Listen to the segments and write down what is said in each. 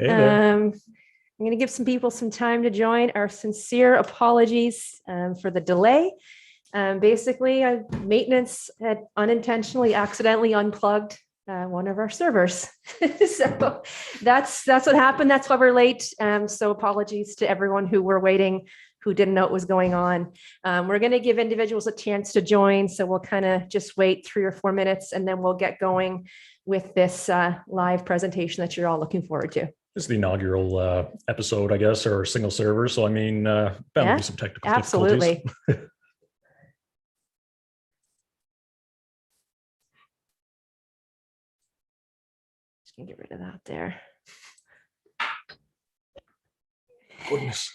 Hey there. I'm going to give some people some time to join. Our sincere apologies for the delay. Basically, maintenance had unintentionally, accidentally unplugged one of our servers. So that's what happened. That's why we're late. So apologies to everyone who were waiting, who didn't know what was going on. We're going to give individuals a chance to join. So we'll kind of just wait 3 or 4 minutes and then we'll get going with this live presentation that you're all looking forward to. This is the inaugural episode, I guess, or single server. So, I mean, bound to be some technical absolutely. difficulties. Just gonna get rid of that there. Goodness.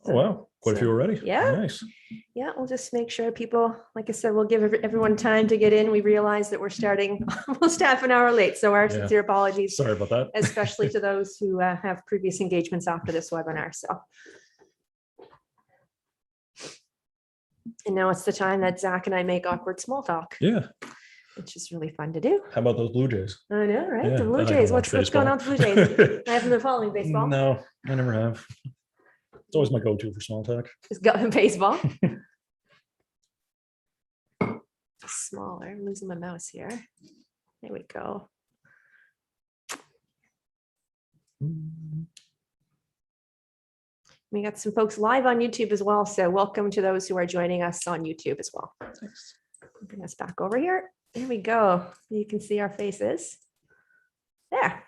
Oh, wow. Quite a few already. Yeah. Nice. Yeah, we'll just make sure people, like I said, we'll give everyone time to get in. We realize that we're starting almost half an hour late. So our sincere apologies. Sorry about that. Especially to those who have previous engagements after this webinar. So. And now it's the time that Zach and I make awkward small talk. Yeah. Which is really fun to do. How about those Blue Jays? I know, right? Yeah, The Blue Jays. What's going on with the Blue Jays? I haven't been following baseball. No, I never have. It's always my go-to for small talk. Just got baseball. Smaller. I'm losing my mouse here. There we go. We got some folks live on YouTube as well. So welcome to those who are joining us on YouTube as well. Thanks. Bring us back over here. There we go. You can see our faces. There.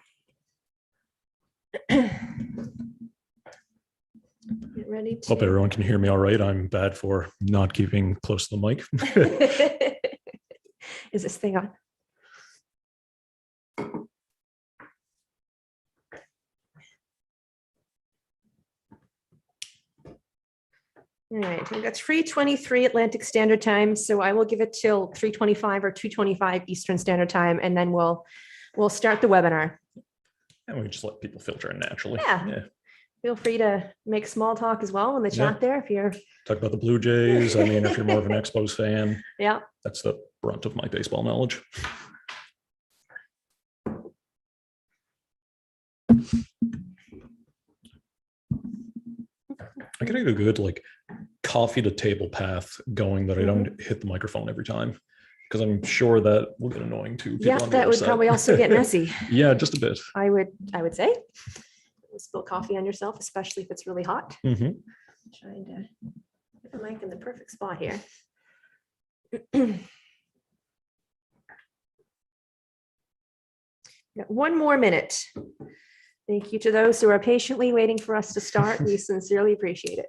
Get ready to... Hope everyone can hear me all right. I'm bad for not keeping close to the mic. Is this thing on? All right, we've got 3:23 Atlantic Standard Time, so I will give it till 3:25 or 2:25 Eastern Standard Time, and then we'll start the webinar. And we just let people filter in naturally. Yeah. Feel free to make small talk as well in the chat there if you're talk about the Blue Jays. I mean, if you're more of an Expos fan, yeah, that's the brunt of my baseball knowledge. I gotta get a good like coffee to table path going that I don't hit the microphone every time, because I'm sure that will get annoying to people. Yeah, that would probably also get messy. Yeah, just a bit. I would say. Spill coffee on yourself, especially if it's really hot. Mm-hmm. Trying to get the mic in the perfect spot here. Got 1 more minute. Thank you to those who are patiently waiting for us to start. We sincerely appreciate it.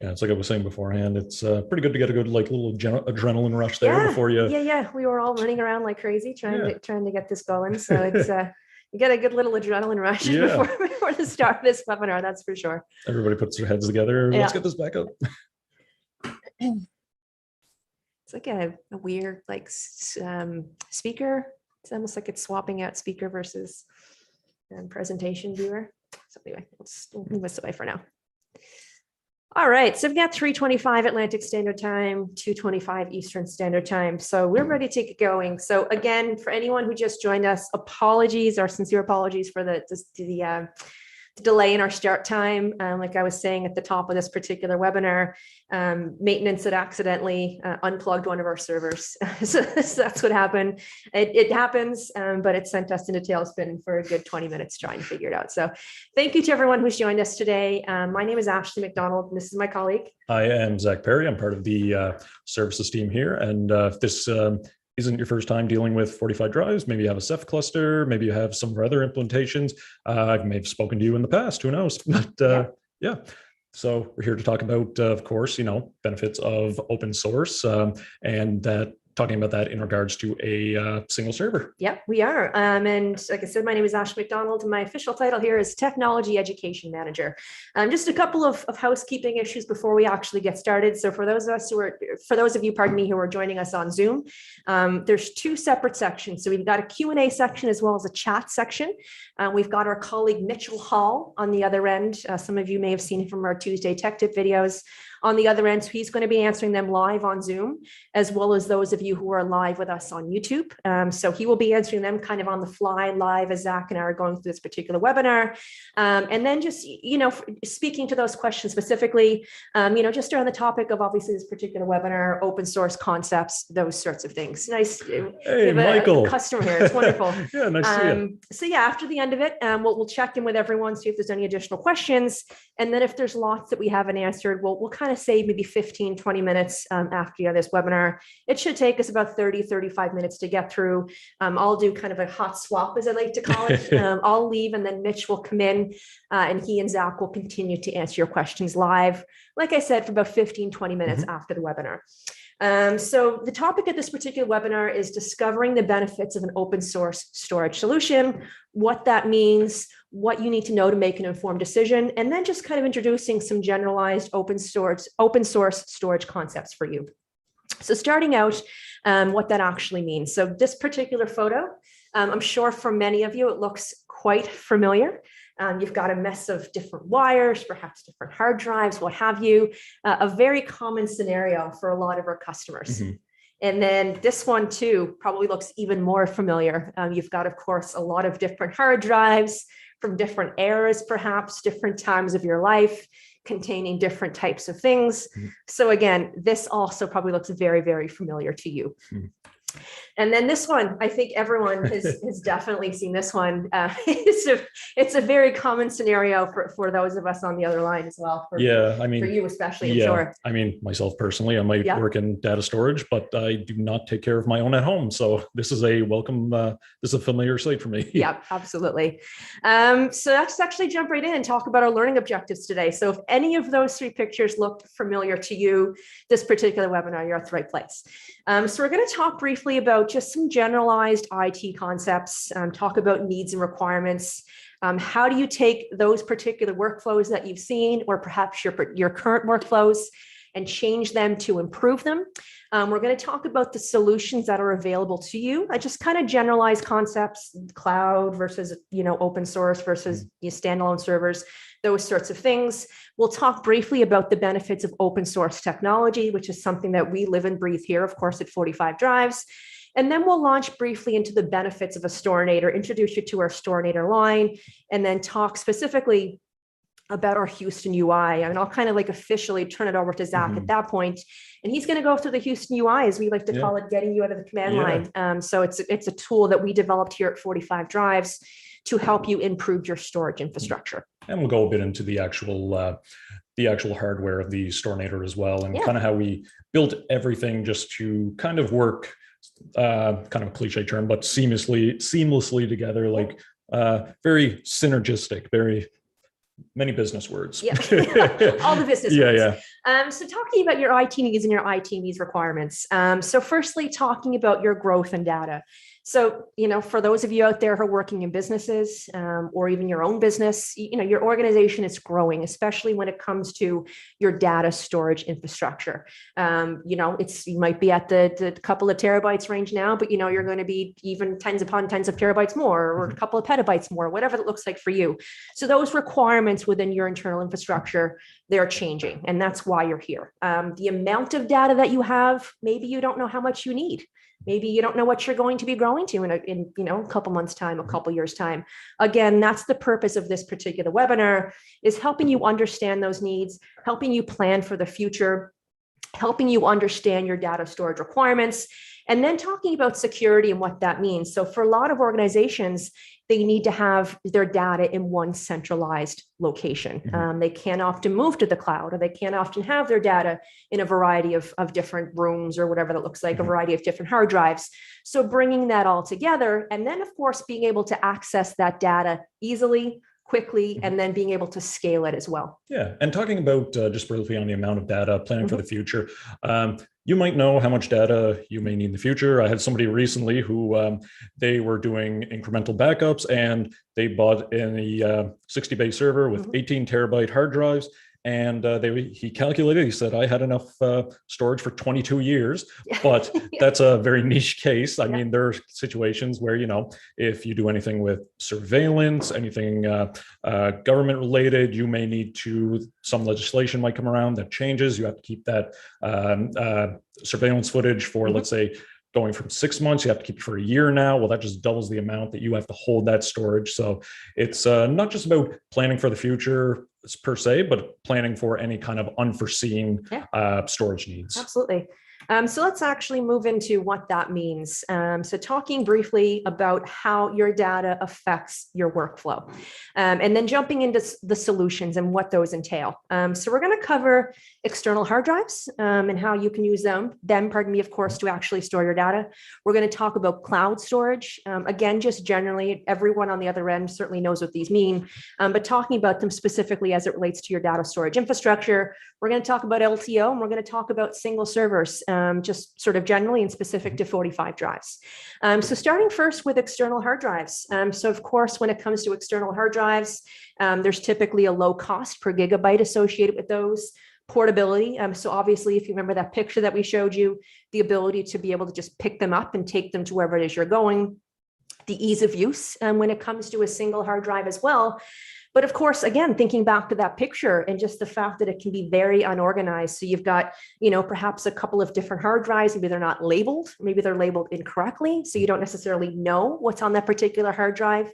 Yeah, it's like I was saying beforehand, it's pretty good to get a good like little adrenaline rush there before you. Yeah. We were all running around like crazy trying to get this going. So it's you get a good little adrenaline rush before the start of this webinar. That's for sure. Everybody puts their heads together. Let's get this back up. It's like a weird like speaker. It's almost like it's swapping out speaker versus presentation viewer. So anyway, let's move this away for now. All right, so we've got 3:25 Atlantic Standard Time, 2:25 Eastern Standard Time. So we're ready to get going. So again, for anyone who just joined us, apologies, our sincere apologies for the delay in our start time. Like I was saying at the top of this particular webinar, maintenance had accidentally unplugged one of our servers. So that's what happened. It happens, but it sent us into tailspin for a good 20 minutes trying to figure it out. So thank you to everyone who's joined us today. My name is Ashley McDonald, and this is my colleague. I am Zach Perry. I'm part of the services team here. And if this isn't your first time dealing with 45 drives, maybe you have a Ceph cluster, maybe you have some other implementations. I may have spoken to you in the past, who knows? But yeah, so we're here to talk about, of course, benefits of open source and that talking about that in regards to a single server. Yep, we are. And like I said, my name is Ashley McDonald. My official title here is Technology Education Manager. Just a couple of housekeeping issues before we actually get started. So for those of you, pardon me, who are joining us on Zoom, there's two separate sections. So we've got a Q&A section as well as a chat section. We've got our colleague Mitchell Hall on the other end. Some of you may have seen him from our Tuesday Tech Tip videos. On the other end, so he's going to be answering them live on Zoom, as well as those of you who are live with us on YouTube. So he will be answering them kind of on the fly live as Zach and I are going through this particular webinar. And then just, speaking to those questions specifically, just around the topic of obviously this particular webinar, open source concepts, those sorts of things. Nice. Hey, Michael. A customer here. It's wonderful. Yeah, nice to see you. So yeah, after the end of it, we'll check in with everyone, see if there's any additional questions. And then if there's lots that we haven't answered, we'll kind of save maybe 15, 20 minutes after this webinar. It should take us about 30, 35 minutes to get through. I'll do kind of a hot swap, as I like to call it. I'll leave and then Mitch will come in and he and Zach will continue to answer your questions live. Like I said, for about 15, 20 minutes after the webinar. So the topic of this particular webinar is discovering the benefits of an open source storage solution, what that means, what you need to know to make an informed decision, and then just kind of introducing some generalized open source storage concepts for you. So starting out, what that actually means. So this particular photo, I'm sure for many of you, it looks quite familiar. You've got a mess of different wires, perhaps different hard drives, what have you, a very common scenario for a lot of our customers. And then this one too, probably looks even more familiar. You've got, of course, a lot of different hard drives from different eras, perhaps different times of your life, containing different types of things. So again, this also probably looks very, very familiar to you. And then this one, I think everyone has definitely seen this one. It's a very common scenario for those of us on the other line as well. For you especially, I'm sure. I mean, myself personally, I might work in data storage, but I do not take care of my own at home. So this is a welcome, this is a familiar sight for me. Yeah, absolutely. So let's actually jump right in and talk about our learning objectives today. So if any of those three pictures look familiar to you, this particular webinar, you're at the right place. So we're going to talk briefly about just some generalized IT concepts, talk about needs and requirements. How do you take those particular workflows that you've seen, or perhaps your current workflows, and change them to improve them? We're going to talk about the solutions that are available to you. I just kind of generalize concepts, cloud versus, open source versus standalone servers, those sorts of things. We'll talk briefly about the benefits of open source technology, which is something that we live and breathe here, of course, at 45 Drives. And then we'll launch briefly into the benefits of a Storinator, introduce you to our Storinator line, and then talk specifically about our Houston UI. And I'll kind of officially turn it over to Zach at that point. And he's going to go through the Houston UI, as we like to call it, getting you out of the command line. So it's a tool that we developed here at 45 Drives to help you improve your storage infrastructure. And we'll go a bit into the actual hardware of the Storinator as well, and kind of how we built everything just to kind of work, kind of a cliche term, but seamlessly together, very synergistic, very many business words. Yeah, all the business words. So talking about your IT needs and your IT needs requirements. So firstly, talking about your growth and data. So, for those of you out there who are working in businesses or even your own business, your organization is growing, especially when it comes to your data storage infrastructure. You might be at the couple of terabytes range now, but you're going to be even tens upon tens of terabytes more, or a couple of petabytes more, whatever it looks like for you. So those requirements within your internal infrastructure, they're changing, and that's why you're here. The amount of data that you have, maybe you don't know how much you need. Maybe you don't know what you're going to be growing to in a couple months time, a couple years time. Again, that's the purpose of this particular webinar, is helping you understand those needs, helping you plan for the future, helping you understand your data storage requirements, and then talking about security and what that means. So for a lot of organizations, they need to have their data in one centralized location. They can't often move to the cloud, or they can't often have their data in a variety of different rooms, or whatever that looks like, a variety of different hard drives. So bringing that all together, and then of course, being able to access that data easily, quickly, and then being able to scale it as well. Yeah, and talking about just briefly on the amount of data, planning for the future, you might know how much data you may need in the future. I had somebody recently who they were doing incremental backups and they bought a 60-bay server with 18 terabyte hard drives. And he calculated, he said, I had enough storage for 22 years, but that's a very niche case. I mean, there are situations where, if you do anything with surveillance, anything government related, you may need some legislation might come around that changes. You have to keep that surveillance footage for, let's say, going from 6 months, you have to keep it for a year now. Well, that just doubles the amount that you have to hold that storage. So it's not just about planning for the future per se, but planning for any kind of unforeseen storage needs. Absolutely. So let's actually move into what that means. So talking briefly about how your data affects your workflow, and then jumping into the solutions and what those entail. So we're going to cover external hard drives and how you can use them, of course, to actually store your data. We're going to talk about cloud storage. Again, just generally, everyone on the other end certainly knows what these mean, but talking about them specifically as it relates to your data storage infrastructure. We're going to talk about LTO, and we're going to talk about single servers, just sort of generally and specific to 45 drives. So starting first with external hard drives. So of course, when it comes to external hard drives, there's typically a low cost per gigabyte associated with those. Portability. So obviously, if you remember that picture that we showed you, the ability to be able to just pick them up and take them to wherever it is you're going. The ease of use when it comes to a single hard drive as well. But of course, again, thinking back to that picture and just the fact that it can be very unorganized. So you've got, perhaps a couple of different hard drives. Maybe they're not labeled. Maybe they're labeled incorrectly. So you don't necessarily know what's on that particular hard drive.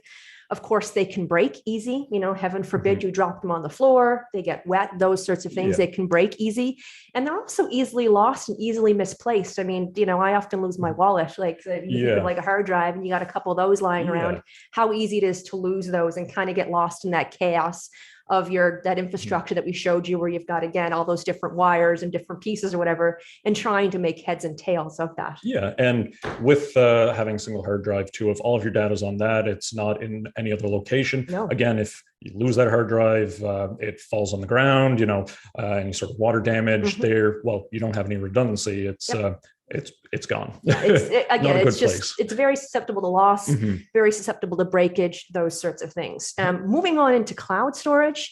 Of course, they can break easy. Heaven forbid you drop them on the floor, they get wet, those sorts of things. They can break easy. And they're also easily lost and easily misplaced. I mean, I often lose my wallet. Like you think of like a hard drive and you got a couple of those lying around, how easy it is to lose those and kind of get lost in that chaos of that infrastructure that we showed you, where you've got, again, all those different wires and different pieces or whatever, and trying to make heads and tails of that. Yeah. And with having single hard drive too, if all of your data is on that, it's not in any other location. No. Again, if you lose that hard drive, it falls on the ground, any sort of water damage there. Well, you don't have any redundancy. It's gone. It's very susceptible to loss, very susceptible to breakage, those sorts of things. Moving on into cloud storage,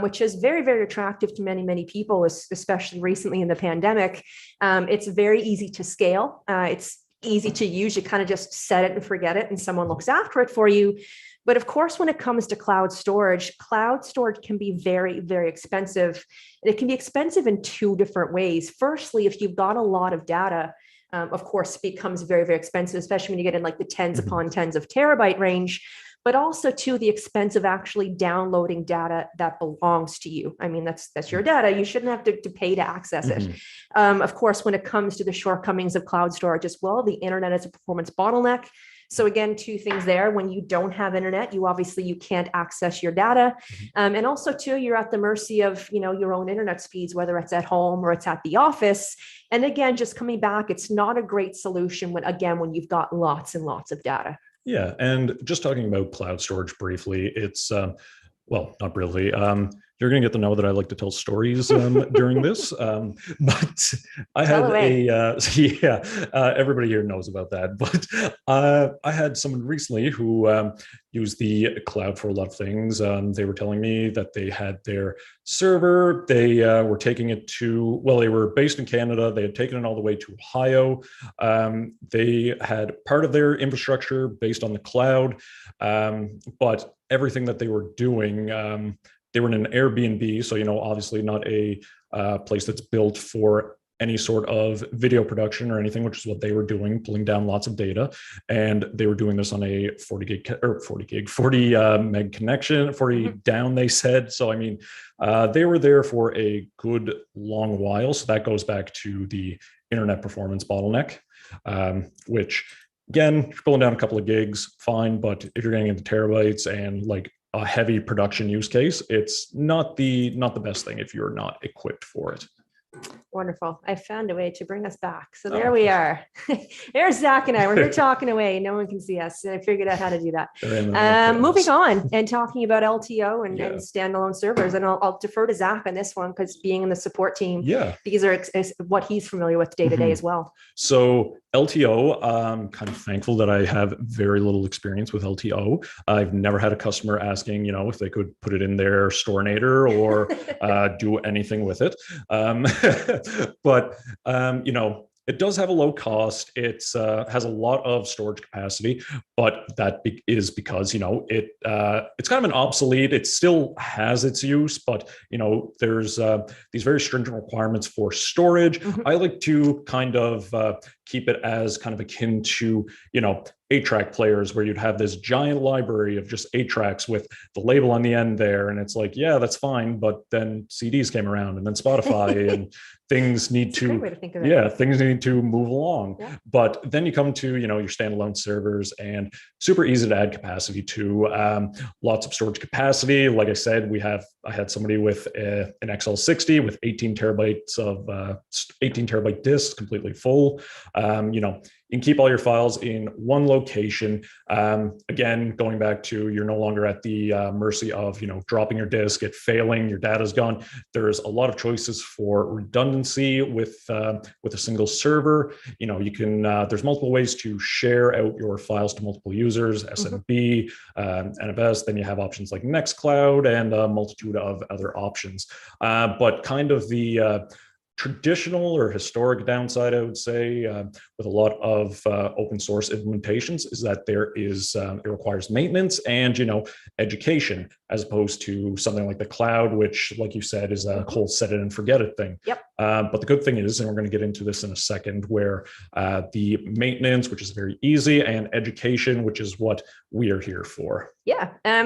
which is very, very attractive to many, many people, especially recently in the pandemic. It's very easy to scale. It's easy to use. You kind of just set it and forget it, and someone looks after it for you. But of course, when it comes to cloud storage can be very, very expensive. And it can be expensive in two different ways. Firstly, if you've got a lot of data, of course, it becomes very, very expensive, especially when you get in like the tens upon tens of terabyte range, but also to the expense of actually downloading data that belongs to you. I mean, that's your data. You shouldn't have to pay to access it. Of course, when it comes to the shortcomings of cloud storage as well, the internet is a performance bottleneck. So again, two things there. When you don't have internet, you can't access your data. And also too, you're at the mercy of, your own internet speeds, whether it's at home or it's at the office. And again, just coming back, it's not a great solution when you've got lots and lots of data. Yeah. And just talking about cloud storage briefly, it's, well, not really. You're going to get to know that I like to tell stories during this, but I had everybody here knows about that. But I had someone recently who used the cloud for a lot of things. They were telling me that they had their server. They were taking it they were based in Canada. They had taken it all the way to Ohio. They had part of their infrastructure based on the cloud, but everything that they were doing, they were in an Airbnb, so obviously not a place that's built for any sort of video production or anything, which is what they were doing, pulling down lots of data. And they were doing this on a 40 meg connection, 40 down, they said. So, I mean, they were there for a good long while. So that goes back to the internet performance bottleneck, which again, if you're pulling down a couple of gigs, fine. But if you're getting into terabytes and like a heavy production use case, it's not the best thing if you're not equipped for it. Wonderful. I found a way to bring us back. So there we are. There's Zach and I. We're here talking away. No one can see us. And I figured out how to do that. Moving on and talking about LTO and standalone servers. And I'll defer to Zach on this one because being in the support team, these are what he's familiar with day to day as well. So LTO, I'm kind of thankful that I have very little experience with LTO. I've never had a customer asking, if they could put it in their Storinator or do anything with it. But it does have a low cost. It's has a lot of storage capacity, but that is because it's kind of an obsolete. It still has its use, but there's these very stringent requirements for storage. I like to kind of keep it as kind of akin to 8-track players, where you'd have this giant library of just 8 tracks with the label on the end there, and it's like, yeah, that's fine, but then CDs came around, and then Spotify, and things need things need to move along. But then you come to your standalone servers, and super easy to add capacity to. Lots of storage capacity. Like I said, I had somebody with an XL60 with 18 terabytes of 18 terabyte disks, completely full. You can keep all your files in one location. Again, going back to, you're no longer at the mercy of dropping your disk, it failing, your data's gone. There's a lot of choices for redundancy with a single server. You can there's multiple ways to share out your files to multiple users, SMB, NFS. Then you have options like Nextcloud and a multitude of other options. But kind of the traditional or historic downside, I would say, with a lot of open source implementations, is that it requires maintenance and education, as opposed to something like the cloud, which, like you said, is a whole set it and forget it thing. But the good thing is, and we're going to get into this in a second, where the maintenance, which is very easy, and education, which is what we are here for.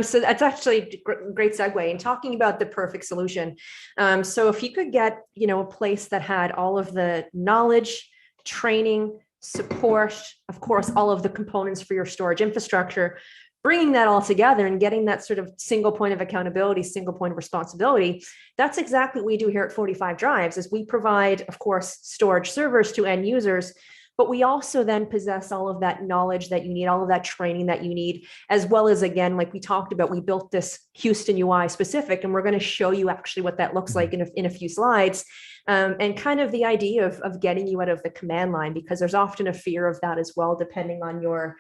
So that's actually a great segue in talking about the perfect solution. So if you could get, a place that had all of the knowledge, training, support, of course, all of the components for your storage infrastructure, bringing that all together and getting that sort of single point of accountability, single point of responsibility, that's exactly what we do here at 45 Drives, is we provide, of course, storage servers to end users, but we also then possess all of that knowledge that you need, all of that training that you need, as well as, again, like we talked about, we built this Houston UI specific, and we're going to show you actually what that looks like in a few slides. And kind of the idea of getting you out of the command line, because there's often a fear of that as well, depending on your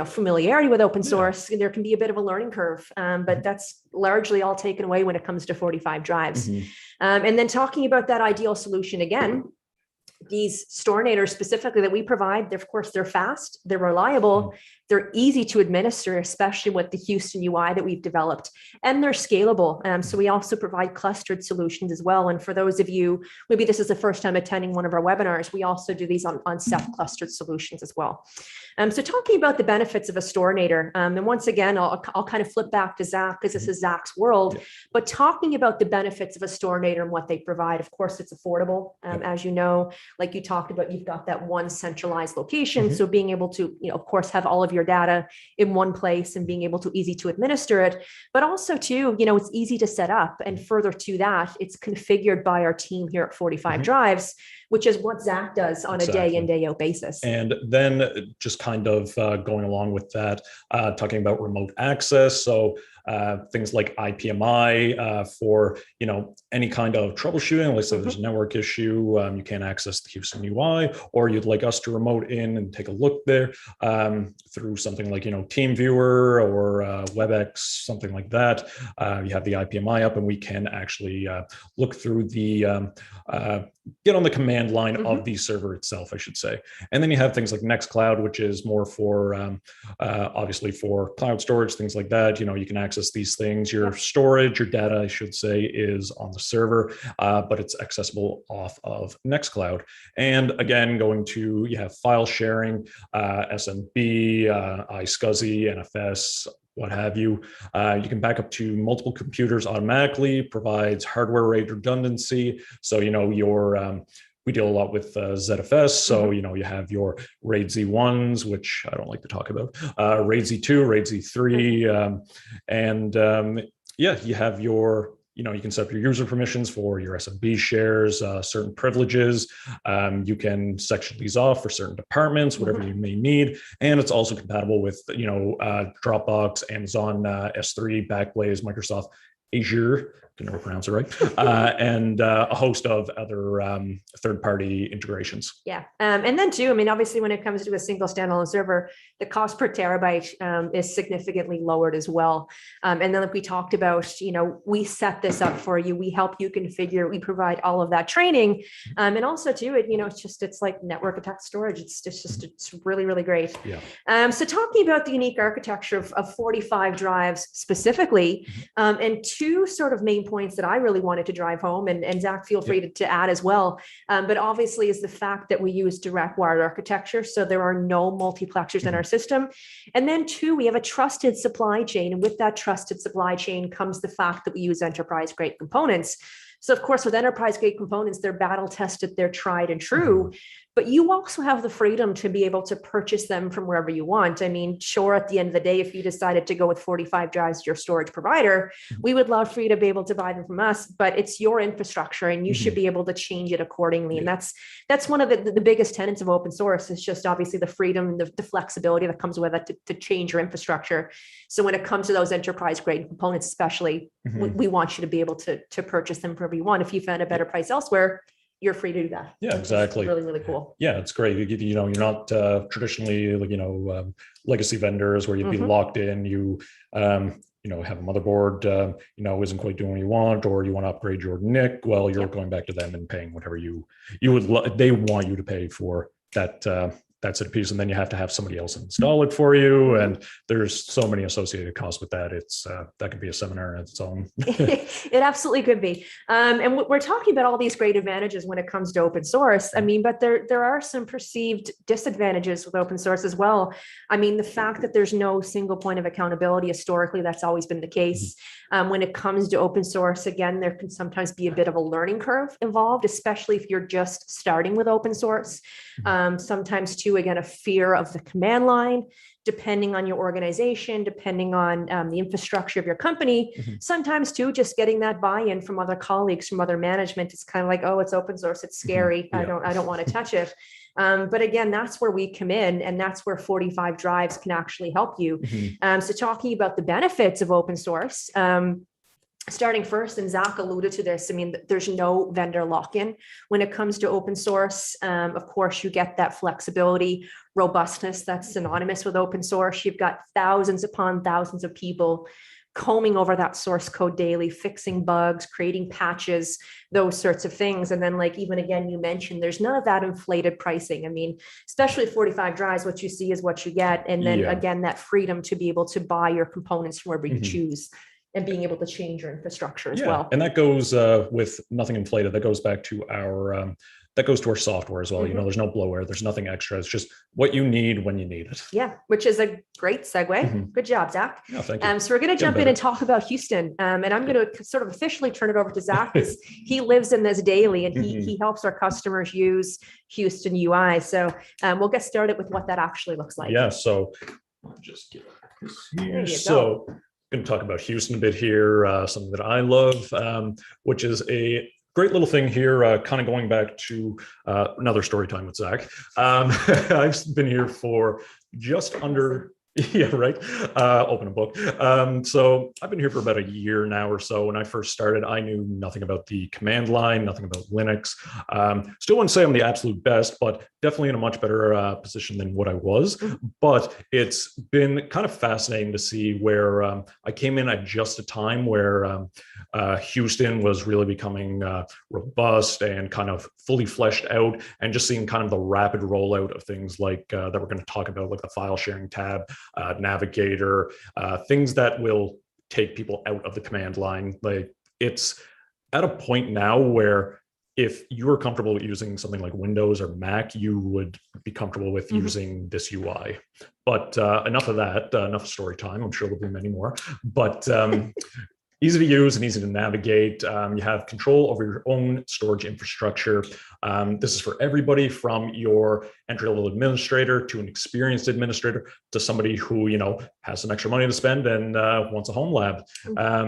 familiarity with open source. There can be a bit of a learning curve, but that's largely all taken away when it comes to 45 Drives. And then talking about that ideal solution again, these Storinators specifically that we provide, of course, they're fast, they're reliable, they're easy to administer, especially with the Houston UI that we've developed, and they're scalable. So we also provide clustered solutions as well. And for those of you, maybe this is the first time attending one of our webinars, we also do these on self-clustered solutions as well. So talking about the benefits of a Storinator, and once again, I'll kind of flip back to Zach, because this is Zach's world, but talking about the benefits of a Storinator and what they provide, of course, it's affordable. As you know, like you talked about, you've got that one centralized location. So being able to, of course, have all of your data in one place and being able to easy to administer it, but also too, it's easy to set up. And further to that, it's configured by our team here at 45 Drives, which is what Zach does on a day in, day out basis. And then just kind of going along with that, talking about remote access. So things like IPMI for, any kind of troubleshooting. Let's say there's a network issue, you can't access the Houston UI, or you'd like us to remote in and take a look there through something like, TeamViewer or WebEx, something like that. You have the IPMI up, and we can actually look through the, get on the command line of the server itself, I should say. And then you have things like Nextcloud, which is more for, obviously for cloud storage, things like that. You can access these things. Your storage, your data, I should say, is on the server, but it's accessible off of Nextcloud. And again, you have file sharing, SMB, iSCSI, NFS, what have you. You can back up to multiple computers automatically, provides hardware RAID redundancy. So, we deal a lot with ZFS. So, you have your RAID Z1s, which I don't like to talk about, RAID Z2, RAID Z3, and you have your you can set up your user permissions for your SMB shares, certain privileges. You can section these off for certain departments, whatever you may need. And it's also compatible with, Dropbox, Amazon S3, Backblaze, Microsoft Azure, can never pronounce it right, and a host of other third-party integrations. Yeah. And then too, I mean, obviously when it comes to a single standalone server, the cost per terabyte is significantly lowered as well. And then like we talked about, we set this up for you. We help you configure, we provide all of that training. And also too, it's like network attached storage. It's really, really great. Yeah. So talking about the unique architecture of 45 drives specifically, and two sort of main points that I really wanted to drive home, and Zach, feel free to add as well. But obviously is the fact that we use direct wired architecture. So there are no multiplexers in our system. And then two, we have a trusted supply chain. And with that trusted supply chain comes the fact that we use enterprise grade components. So of course, with enterprise grade components, they're battle tested, they're tried and true. But you also have the freedom to be able to purchase them from wherever you want. I mean, sure, at the end of the day, if you decided to go with 45 drives to your storage provider, we would love for you to be able to buy them from us, but it's your infrastructure and you should be able to change it accordingly. And that's one of the biggest tenets of open source, is just obviously the freedom, the flexibility that comes with it to change your infrastructure. So when it comes to those enterprise grade components, especially, we want you to be able to purchase them for everyone. If you found a better price elsewhere, you're free to do that. Yeah, exactly. Really, really cool. Yeah, it's great. You're not traditionally, legacy vendors where you'd be locked in. You have a motherboard, isn't quite doing what you want, or you want to upgrade your NIC. Well, you're going back to them and paying whatever they want you to pay for that set of piece, and then you have to have somebody else install it for you. And there's so many associated costs with that. It's that could be a seminar in its own. It absolutely could be. And we're talking about all these great advantages when it comes to open source. I mean, but there are some perceived disadvantages with open source as well. I mean, the fact that there's no single point of accountability, historically, that's always been the case. When it comes to open source, again, there can sometimes be a bit of a learning curve involved, especially if you're just starting with open source. Sometimes too, again, a fear of the command line, depending on your organization, depending on the infrastructure of your company. Sometimes too, just getting that buy-in from other colleagues, from other management, it's kind of like, oh, it's open source, it's scary. I don't want to touch it. But again, that's where we come in, and that's where 45 drives can actually help you. So talking about the benefits of open source, starting first, and Zach alluded to this, I mean, there's no vendor lock-in when it comes to open source. Of course, you get that flexibility, robustness that's synonymous with open source. You've got thousands upon thousands of people combing over that source code daily, fixing bugs, creating patches, those sorts of things. And then even again, you mentioned there's none of that inflated pricing. I mean, especially 45 drives, what you see is what you get. And then again, that freedom to be able to buy your components from wherever you choose, and being able to change your infrastructure as well. And that goes with nothing inflated. That goes back to our software as well. There's no bloatware, there's nothing extra. It's just what you need when you need it. Yeah, which is a great segue. Good job, Zach. Yeah, thank you. So we're going to jump in and talk about Houston. And I'm going to sort of officially turn it over to Zach, because he lives in this daily, and he helps our customers use Houston UI. So we'll get started with what that actually looks like. Yeah, so I'll just get this here. So going to talk about Houston a bit here, something that I love, which is a great little thing here, kind of going back to another story time with Zach. I've been here for just under, open a book. So I've been here for about a year now or so. When I first started, I knew nothing about the command line, nothing about Linux. Still wouldn't say I'm the absolute best, but definitely in a much better position than what I was. But it's been kind of fascinating to see where I came in at just a time where Houston was really becoming robust and kind of fully fleshed out, and just seeing kind of the rapid rollout of things like that we're going to talk about, like the file sharing tab, Navigator, things that will take people out of the command line. Like, it's at a point now where if you were comfortable with using something like Windows or Mac, you would be comfortable with using this UI. But enough of that, enough story time. I'm sure there'll be many more. But easy to use and easy to navigate. You have control over your own storage infrastructure. This is for everybody from your entry-level administrator to an experienced administrator to somebody who, has some extra money to spend and wants a home lab.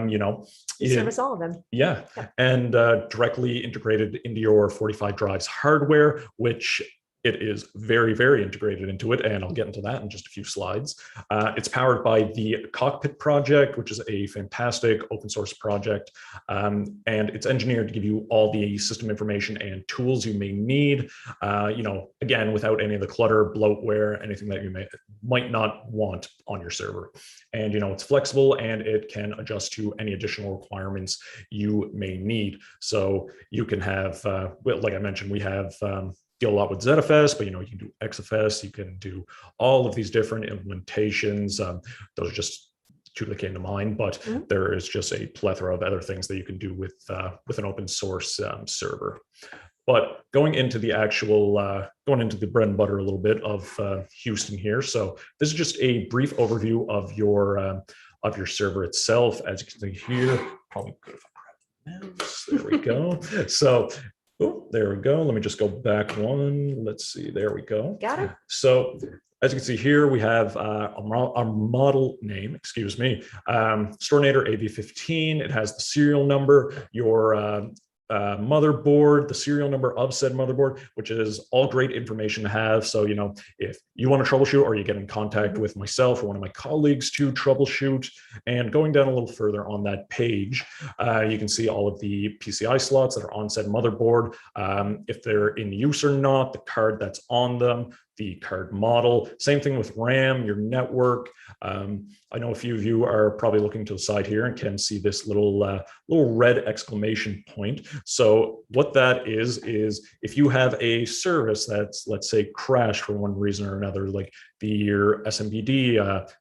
You service all of them. Yeah. And directly integrated into your 45 drives hardware, which it is very, very integrated into it, and I'll get into that in just a few slides. It's powered by the Cockpit project, which is a fantastic open source project, and it's engineered to give you all the system information and tools you may need, again, without any of the clutter, bloatware, anything that you might not want on your server. And, it's flexible and it can adjust to any additional requirements you may need. So you can have, like I mentioned, we have deal a lot with ZFS, but you can do XFS, you can do all of these different implementations. Those are just two that came to mind, but there is just a plethora of other things that you can do with an open source server. But going into the bread and butter a little bit of Houston here. So this is just a brief overview of your server itself. As you can see here, probably good if I grab the mouse. There we go. So oh, there we go. Let me just go back one. Let's see. There we go. Got it. So as you can see here, we have our model name, excuse me, Storinator AV15. It has the serial number, your motherboard, the serial number of said motherboard, which is all great information to have. So, if you want to troubleshoot or you get in contact with myself or one of my colleagues to troubleshoot, and going down a little further on that page, you can see all of the PCI slots that are on said motherboard, if they're in use or not, the card that's on them, the card model, same thing with RAM, your network. I know a few of you are probably looking to the side here and can see this little red exclamation point. So what that is if you have a service that's, let's say, crashed for one reason or another, like your SMBD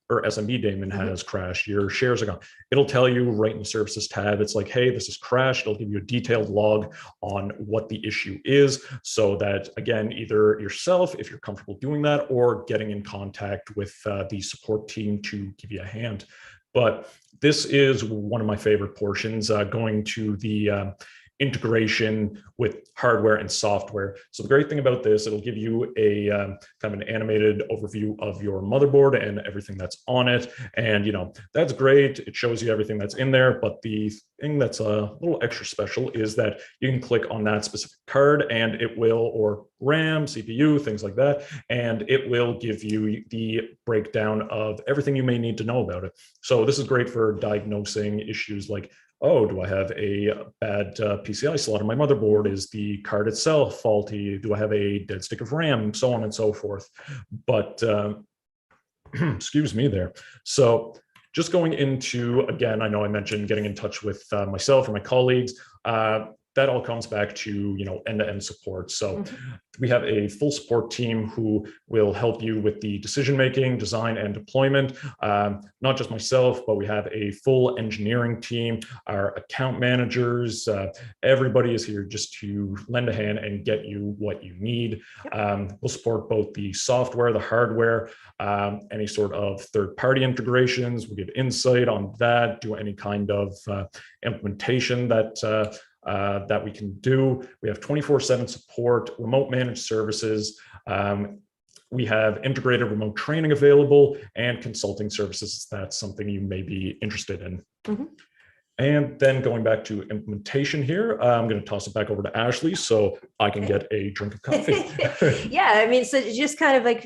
or SMB daemon has crashed, your shares are gone, it'll tell you right in the services tab, it's like, hey, this is crashed. It'll give you a detailed log on what the issue is, so that, again, either yourself, if you're comfortable doing that, or getting in contact with the support team to give you a hand. But this is one of my favorite portions, going to the integration with hardware and software. So the great thing about this, it'll give you a kind of an animated overview of your motherboard and everything that's on it. And, that's great. It shows you everything that's in there. But the thing that's a little extra special is that you can click on that specific card and it will, or RAM, CPU, things like that, and it will give you the breakdown of everything you may need to know about it. So this is great for diagnosing issues like, oh, do I have a bad PCI slot on my motherboard? Is the card itself faulty? Do I have a dead stick of RAM? So on and so forth. But excuse me there. So just going into, again, I know I mentioned getting in touch with myself or my colleagues. That all comes back to, end-to-end support. So we have a full support team who will help you with the decision-making, design, and deployment. Not just myself, but we have a full engineering team, our account managers, everybody is here just to lend a hand and get you what you need. We'll support both the software, the hardware, any sort of third-party integrations. We'll give insight on that, do any kind of implementation that we can do. We have 24/7 support, remote managed services. We have integrated remote training available, and consulting services. That's something you may be interested in. And then going back to implementation here, I'm going to toss it back over to Ashley so I can get a drink of coffee. Yeah, so just kind of like,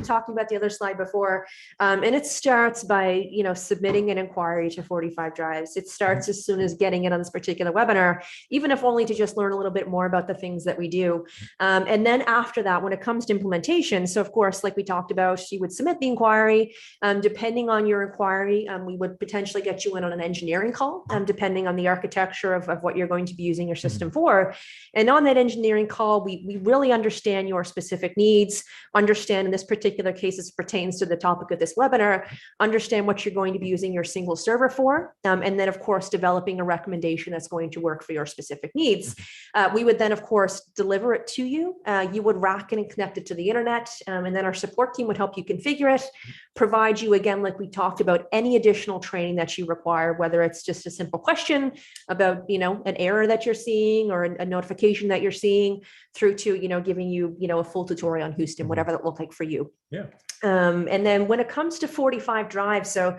talking about the other slide before, and it starts by, submitting an inquiry to 45 Drives. It starts as soon as getting it on this particular webinar, even if only to just learn a little bit more about the things that we do. And then after that, when it comes to implementation, so of course, like we talked about, you would submit the inquiry. Depending on your inquiry, we would potentially get you in on an engineering call. Depending on the architecture of what you're going to be using your system for. And on that engineering call, we really understand your specific needs, understand in this particular case, as pertains to the topic of this webinar, understand what you're going to be using your single server for, and then of course, developing a recommendation that's going to work for your specific needs. We would then of course, deliver it to you. You would rack it and connect it to the internet, and then our support team would help you configure it, provide you, again, like we talked about, any additional training that you require, whether it's just a simple simple question about, an error that you're seeing or a notification that you're seeing, through to, giving you, a full tutorial on Houston, whatever that looked like for you. Yeah. And then when it comes to 45 Drive, so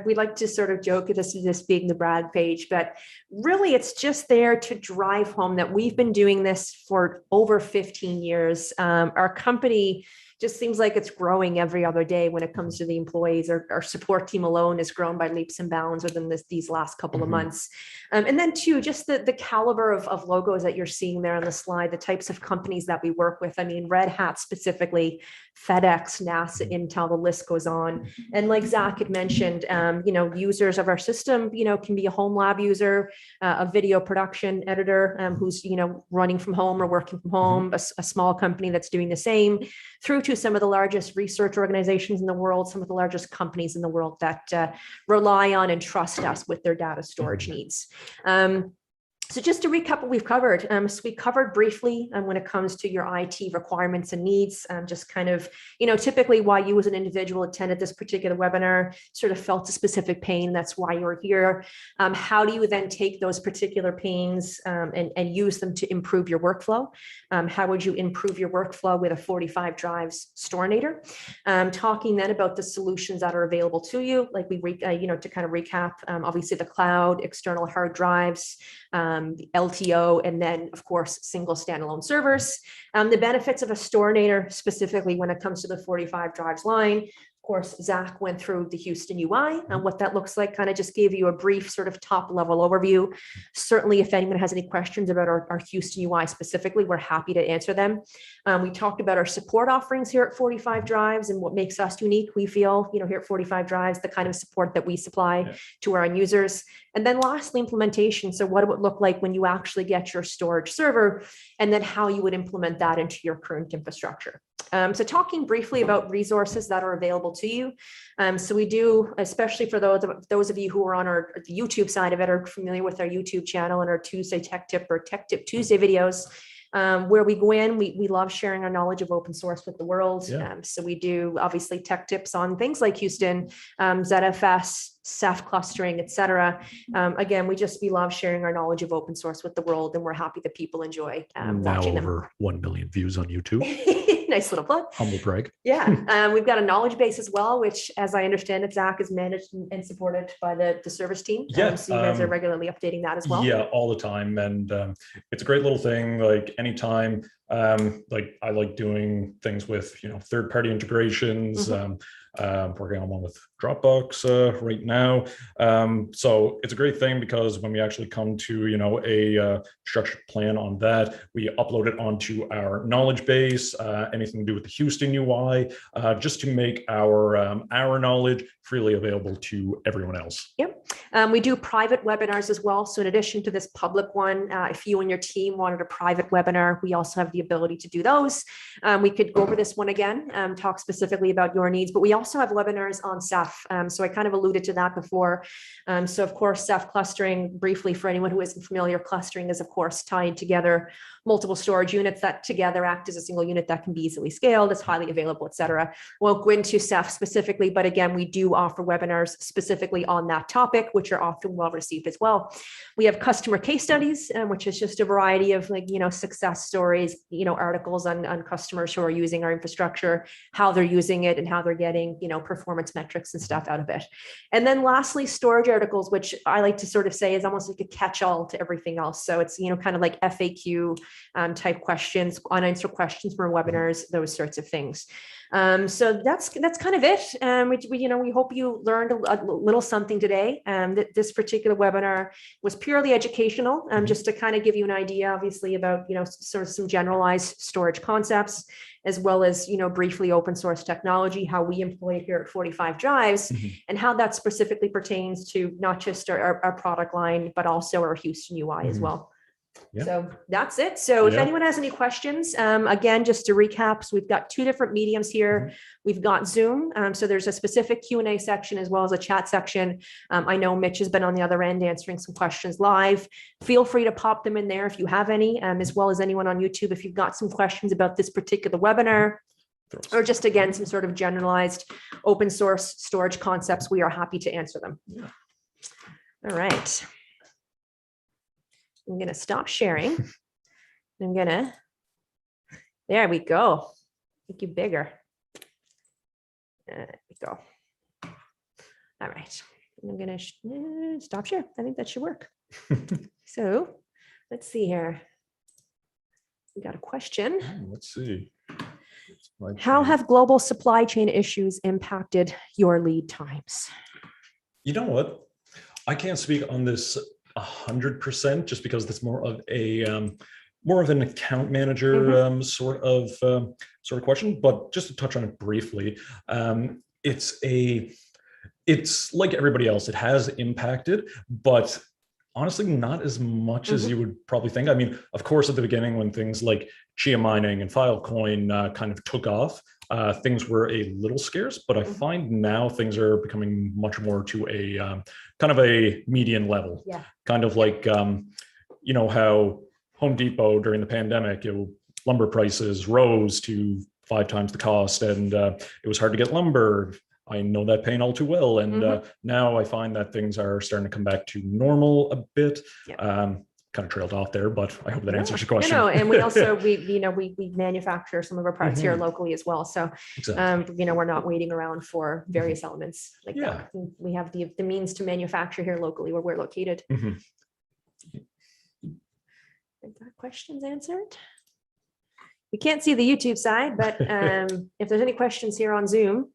we like to sort of joke at this being the brag page, but really it's just there to drive home that we've been doing this for over 15 years. Our company just seems like it's growing every other day when it comes to the employees. Our support team alone has grown by leaps and bounds within these last couple of months. And then too, just the caliber of logos that you're seeing there on the slide, the types of companies that we work with. I mean, Red Hat specifically, FedEx, NASA, Intel, the list goes on. And like Zach had mentioned, users of our system, can be a home lab user, a video production editor who's, running from home or working from home, a small company that's doing the same, through to some of the largest research organizations in the world, some of the largest companies in the world that rely on and trust us with their data storage needs. So just to recap what we've covered, so we covered briefly when it comes to your IT requirements and needs, just kind of, typically why you as an individual attended this particular webinar, sort of felt a specific pain, that's why you're here. How do you then take those particular pains and use them to improve your workflow? How would you improve your workflow with a 45 Drives Storinator? Talking then about the solutions that are available to you, like to kind of recap, obviously the cloud, external hard drives, the LTO, and then of course, single standalone servers. The benefits of a Storinator, specifically when it comes to the 45 Drives line. Of course, Zach went through the Houston UI and what that looks like, kind of just gave you a brief sort of top level overview. Certainly, if anyone has any questions about our Houston UI specifically, we're happy to answer them. We talked about our support offerings here at 45 Drives and what makes us unique. We feel, here at 45 Drives, the kind of support that we supply to our end users. And then lastly, implementation. So what it would look like when you actually get your storage server, and then how you would implement that into your current infrastructure. So talking briefly about resources that are available to you. So we do, especially for those of you who are on the YouTube side of it, are familiar with our YouTube channel and our Tuesday Tech Tip or Tech Tip Tuesday videos. Where we go in, we love sharing our knowledge of open source with the world. So we do obviously tech tips on things like Houston, ZFS, Ceph clustering, etc. Again, we love sharing our knowledge of open source with the world, and we're happy that people enjoy watching them. Over 1 million views on YouTube. Nice little plug. Humble brag. Yeah, we've got a knowledge base as well, which, as I understand it, Zach is managed and supported by the service team. Yeah, so you guys are regularly updating that as well. Yeah, all the time, and it's a great little thing. Like anytime, like I like doing things with third-party integrations. Working on one with Dropbox right now. So it's a great thing because when we actually come to, a structured plan on that, we upload it onto our knowledge base, anything to do with the Houston UI, just to make our knowledge freely available to everyone else. Yep. We do private webinars as well. So in addition to this public one, if you and your team wanted a private webinar, we also have the ability to do those. We could go over this one again, talk specifically about your needs, but we also have webinars on Ceph. So I kind of alluded to that before. So of course, Ceph clustering, briefly for anyone who isn't familiar, clustering is of course tying together multiple storage units that together act as a single unit that can be easily scaled, it's highly available, et cetera. Won't go into Ceph specifically, but again, we do offer webinars specifically on that topic, which are often well received as well. We have customer case studies, which is just a variety of success stories, articles on customers who are using our infrastructure, how they're using it and how they're getting, performance metrics and stuff out of it. And then lastly, storage articles, which I like to sort of say is almost like a catch-all to everything else. So it's, kind of like FAQ type questions, unanswered questions from webinars, those sorts of things. So that's kind of it. We hope you learned a little something today. This particular webinar was purely educational, just to kind of give you an idea, obviously, about sort of some generalized storage concepts, as well as briefly open source technology, how we employ it here at 45 Drives, and how that specifically pertains to not just our product line, but also our Houston UI as well. Yeah. So that's it. So if anyone has any questions, again, just to recap, so we've got two different mediums here. We've got Zoom. So there's a specific Q&A section as well as a chat section. I know Mitch has been on the other end answering some questions live. Feel free to pop them in there if you have any, as well as anyone on YouTube. If you've got some questions about this particular webinar, or just again, some sort of generalized open source storage concepts, we are happy to answer them. All right. I'm gonna stop sharing. I'm gonna, there we go. Make you bigger. There we go. All right. I'm gonna stop share. I think that should work. So let's see here. We got a question. Let's see. How have global supply chain issues impacted your lead times? You know what? I can't speak on this 100% just because that's more of an account manager sort of question. But just to touch on it briefly, it's like everybody else. It has impacted, but honestly, not as much as you would probably think. I mean, of course, at the beginning, when things like Chia mining and Filecoin kind of took off, things were a little scarce. But I find now things are becoming much more to a kind of a median level. Yeah. Kind of like, you know, how Home Depot during the pandemic, lumber prices rose to 5 times the cost, and it was hard to get lumber. I know that pain all too well. And now I find that things are starting to come back to normal a bit. Yeah. Kind of trailed off there, but I hope that answers your question. No, and we also, we manufacture some of our parts here locally as well. So, exactly. We're not waiting around for various elements like that. We have the means to manufacture here locally where we're located. Questions answered? We can't see the YouTube side, but if there's any questions here on Zoom,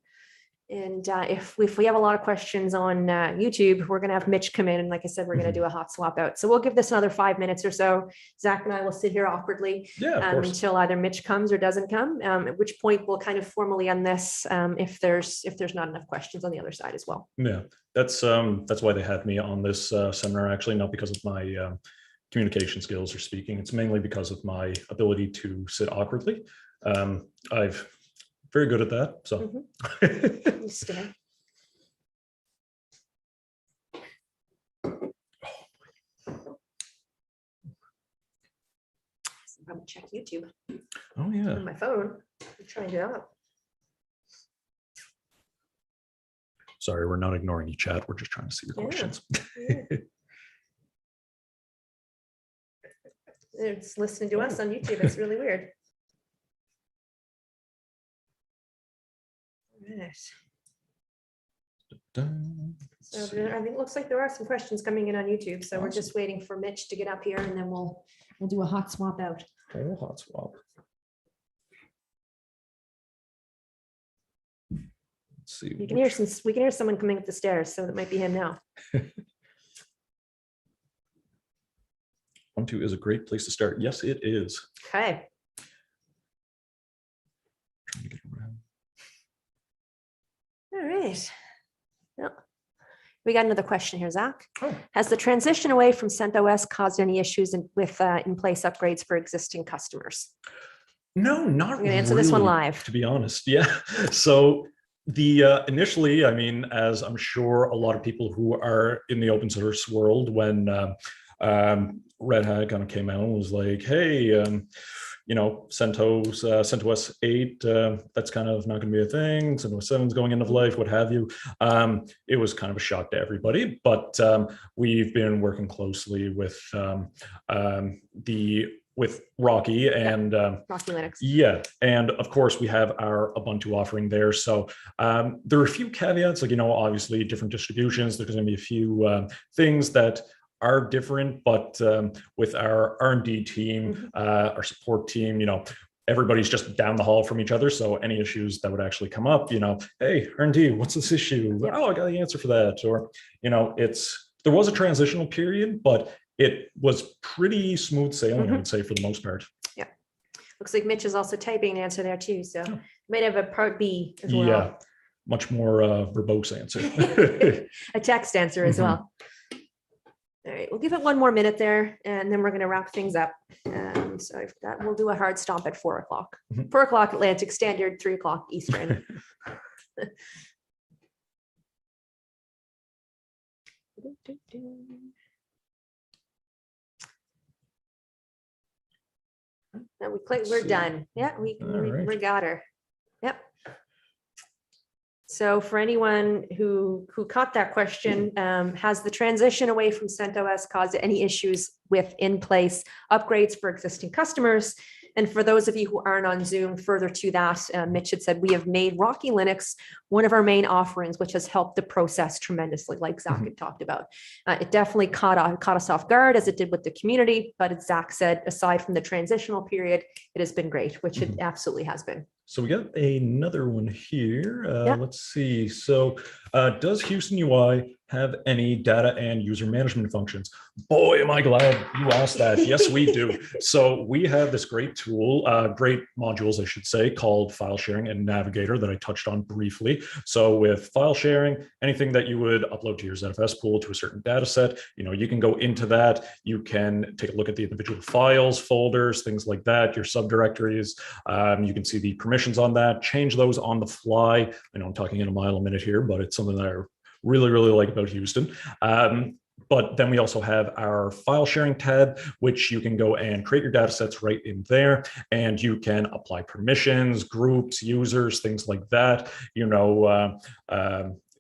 and if we have a lot of questions on YouTube, we're going to have Mitch come in. And like I said, we're going to do a hot swap out. So we'll give this another 5 minutes or so. Zach and I will sit here awkwardly until either Mitch comes or doesn't come, at which point we'll kind of formally end this if there's not enough questions on the other side as well. Yeah, that's why they had me on this seminar, actually, not because of my communication skills or speaking. It's mainly because of my ability to sit awkwardly. I've very good at that. So I'm check YouTube. Oh yeah. On my phone. I'm trying it out. Sorry, we're not ignoring you, chat. We're just trying to see your questions. It's listening to us on YouTube. It's really weird. Right. So I think it looks like there are some questions coming in on YouTube. So we're just waiting for Mitch to get up here, and then we'll do a hot swap out. Oh, hot swap. Let's see. We can hear someone coming up the stairs, so that might be him now. 1-2 is a great place to start. Yes, it is. Okay. Trying to get around. All right. Well, we got another question here, Zach. Has the transition away from CentOS caused any issues with in-place upgrades for existing customers? No, not I'm going to answer this one live. To be honest, yeah. So the initially, I mean, as I'm sure a lot of people who are in the open source world, when Red Hat kind of came out and was like, hey, you know, CentOS 8, that's kind of not going to be a thing. CentOS 7 is going end of life, what have you. It was kind of a shock to everybody, but we've been working closely with Rocky and Rocky Linux. Yeah, and of course we have our Ubuntu offering there. So there are a few caveats, like, you know, obviously different distributions. There's going to be a few things that are different, but with our R&D team, our support team, you know, everybody's just down the hall from each other. So any issues that would actually come up, you know, hey, R&D, what's this issue? Yep. Oh, I got the answer for that. Or, you know, there was a transitional period, but it was pretty smooth sailing, I would say, for the most part. Yeah. Looks like Mitch is also typing an answer there too. So might have a part B as well. Yeah, much more verbose answer. A text answer as well. All right, we'll give it one more minute there, and then we're going to wrap things up. So if that, we'll do a hard stop at 4 o'clock. 4 o'clock Atlantic Standard, 3 o'clock Eastern. Now we click, we're done. Yeah, we got her. Yep. So for anyone who caught that question, has the transition away from CentOS caused any issues with in-place upgrades for existing customers? And for those of you who aren't on Zoom, further to that, Mitch had said, we have made Rocky Linux one of our main offerings, which has helped the process tremendously, like Zach had talked about. It definitely caught us off guard, as it did with the community. But as Zach said, aside from the transitional period, it has been great, which it absolutely has been. So we got another one here. Yeah. Let's see. So does Houston UI have any data and user management functions? Boy, am I glad you asked that. Yes, we do. So we have this great tool, great modules, I should say, called File Sharing and Navigator that I touched on briefly. So with file sharing, anything that you would upload to your ZFS pool to a certain data set, you can go into that. You can take a look at the individual files, folders, things like that, your subdirectories. You can see the permissions on that, change those on the fly. I know I'm talking in a mile a minute here, but it's something that I really, really like about Houston. But then we also have our file sharing tab, which you can go and create your data sets right in there, and you can apply permissions, groups, users, things like that,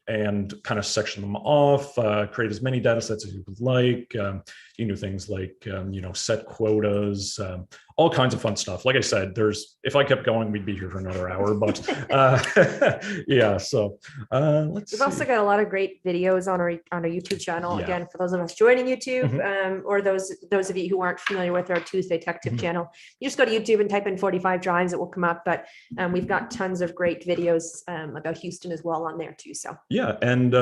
and kind of section them off, create as many data sets as you would like. You can do things like, set quotas, all kinds of fun stuff. Like I said, if I kept going, we'd be here for another hour, but yeah, so let's We've also got a lot of great videos on our YouTube channel. Yeah. Again, for those of us joining YouTube, or those of you who aren't familiar with our Tuesday Tech Tip channel, you just go to YouTube and type in 45 drives, it will come up. But we've got tons of great videos about Houston as well on there too. So yeah, and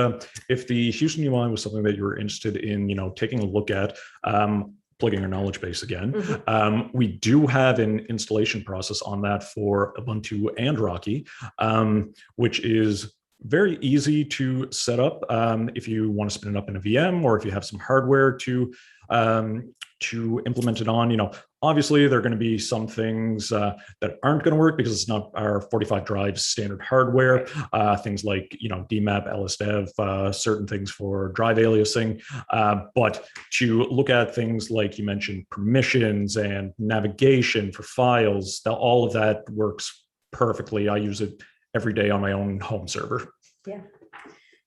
if the Houston UI was something that you were interested in, taking a look at, plugging our knowledge base again. We do have an installation process on that for Ubuntu and Rocky, which is very easy to set up if you want to spin it up in a VM, or if you have some hardware to implement it on. Obviously, there are going to be some things that aren't going to work because it's not our 45 drive standard hardware. Things like DMAP, LSDev, certain things for drive aliasing. But to look at things like you mentioned, permissions and navigation for files, all of that works perfectly. I use it every day on my own home server. yeah.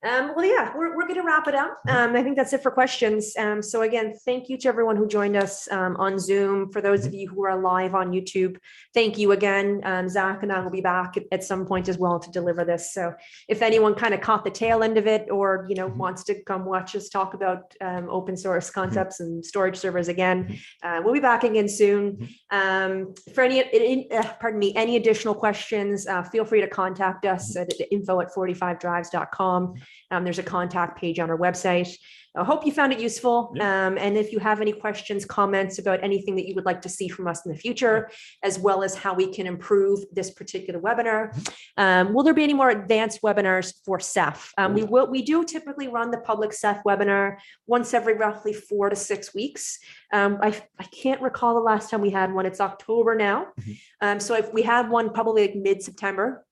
Well, yeah, we're going to wrap it up. I think that's it for questions. So again, thank you to everyone who joined us on Zoom. For those of you who are live on YouTube, thank you again. Zach and I will be back at some point as well to deliver this. So if anyone kind of caught the tail end of it, or wants to come watch us talk about open source concepts and storage servers again, we'll be back again soon. For any additional questions, feel free to contact us at info@45drives.com. There's a contact page on our website. I hope you found it useful. And if you have any questions, comments about anything that you would like to see from us in the future, as well as how we can improve this particular webinar, will there be any more advanced webinars for Ceph? We do typically run the public Ceph webinar once every roughly 4 to 6 weeks. I can't recall the last time we had one. It's October now. So if we have one probably like mid-September.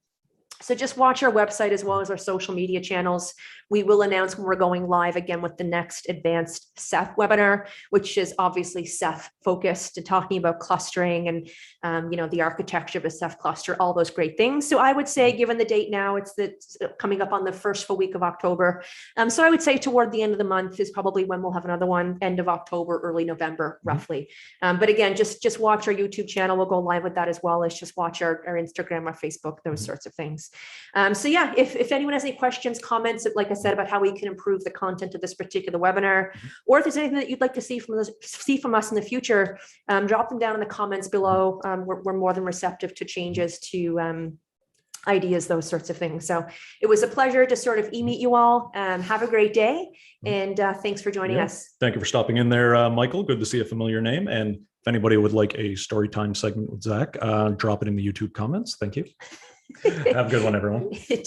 So just watch our website as well as our social media channels. We will announce when we're going live again with the next advanced Ceph webinar, which is obviously Ceph focused and talking about clustering and the architecture of a Ceph cluster, all those great things. So I would say, given the date now, it's coming up on the first full week of October. So I would say toward the end of the month is probably when we'll have another one, end of October, early November, roughly. But again, just watch our YouTube channel. We'll go live with that, as well as just watch our Instagram, our Facebook, those sorts of things. So yeah, if anyone has any questions, comments, like I said, about how we can improve the content of this particular webinar, or if there's anything that you'd like to see from us in the future, drop them down in the comments below. We're more than receptive to changes, to ideas, those sorts of things. So it was a pleasure to sort of meet you all. Have a great day, and thanks for joining us. Thank you for stopping in there, Michael. Good to see a familiar name. And if anybody would like a story time segment with Zach, drop it in the YouTube comments. Thank you. Have a good one, everyone.